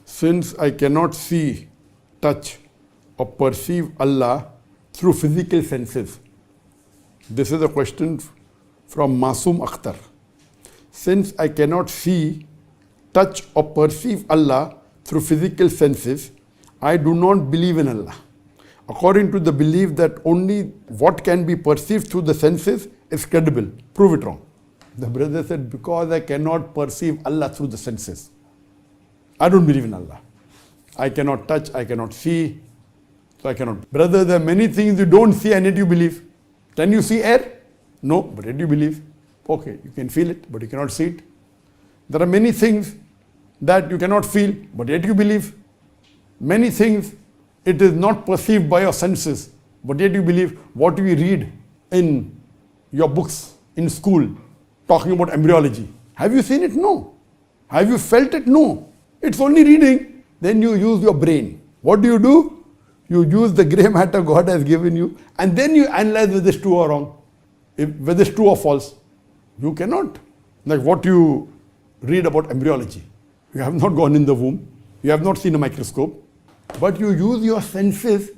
Since I cannot see, touch or perceive Allah through physical senses. This is a question from Masoom Akhtar. Since I cannot see, touch or perceive Allah through physical senses, I do not believe in Allah. According to the belief that only what can be perceived through the senses is credible. Prove it wrong. The brother said, because I cannot perceive Allah through the senses, I don't believe in Allah. I cannot touch, I cannot see, so I cannot. Brother, there are many things you don't see and yet you believe. Can you see air? No, but yet you believe. Okay, you can feel it, but you cannot see it. There are many things that you cannot feel, but yet you believe. Many things it is not perceived by your senses, but yet you believe. What we read in your books in school talking about embryology, have you seen it? No. Have you felt it? No. It's only reading. Then you use your brain. What do? You use the grey matter God has given you, and then you analyze whether it's true or wrong, whether it's true or false. You cannot. Like what you read about embryology. You have not gone in the womb. You have not seen a microscope. But you use your senses,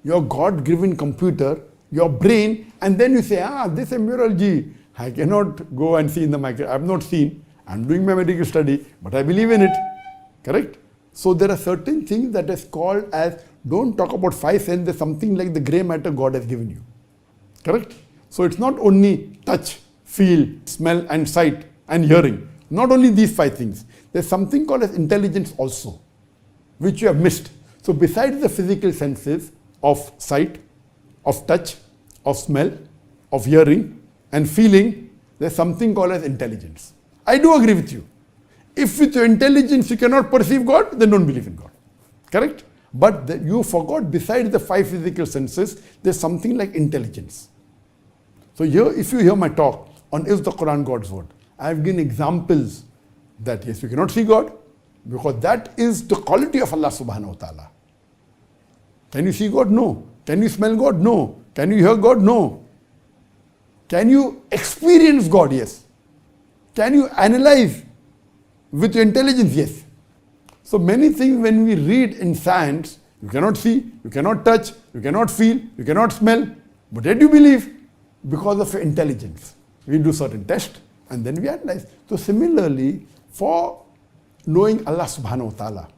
your God-given computer, your brain, and then you say, this embryology, I cannot go and see in the microscope. I have not seen. I'm doing my medical study, but I believe in it. Correct? So there are certain things that is called as, don't talk about five senses, something like the grey matter God has given you. Correct? So it's not only touch, feel, smell and sight and hearing. Not only these five things. There's something called as intelligence also, which you have missed. So besides the physical senses of sight, of touch, of smell, of hearing and feeling, there's something called as intelligence. I do agree with you. If with your intelligence you cannot perceive God, then don't believe in God. Correct? But you forgot besides the five physical senses, there's something like intelligence. So here, if you hear my talk on is the Quran God's word, I have given examples that yes, you cannot see God, because that is the quality of Allah subhanahu wa ta'ala. Can you see God? No. Can you smell God? No. Can you hear God? No. Can you experience God? Yes. Can you analyze with your intelligence? Yes. So many things when we read in science, you cannot see, you cannot touch, you cannot feel, you cannot smell, but yet you believe because of your intelligence. We do certain tests and then we analyze. So similarly, for knowing Allah subhanahu wa ta'ala,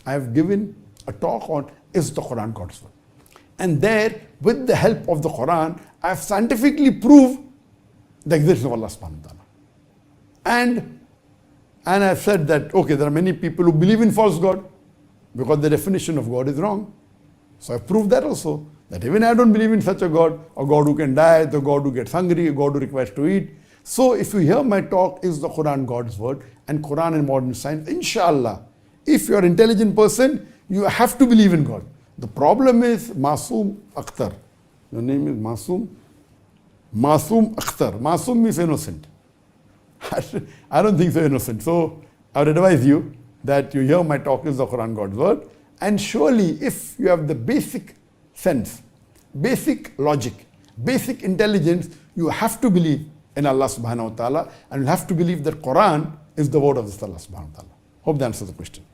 I have given a talk on is the Quran God's word. And there, with the help of the Quran, I have scientifically proved the existence of Allah subhanahu wa ta'ala. And I have said that, okay, there are many people who believe in false God because the definition of God is wrong. So I proved that also, that even I don't believe in such a God who can die, the God who gets hungry, a God who requires to eat. So if you hear my talk, is the Quran God's word, and Quran and modern science, inshallah, if you're an intelligent person, you have to believe in God. The problem is Masoom Akhtar. Your name is Masoom? Masoom Akhtar. Masoom means innocent. I don't think so innocent. So I would advise you that you hear my talk is the Quran God's word, and surely if you have the basic sense, basic logic, basic intelligence, you have to believe in Allah subhanahu wa ta'ala, and you have to believe that Quran is the word of Allah subhanahu wa ta'ala. Hope that answers the question.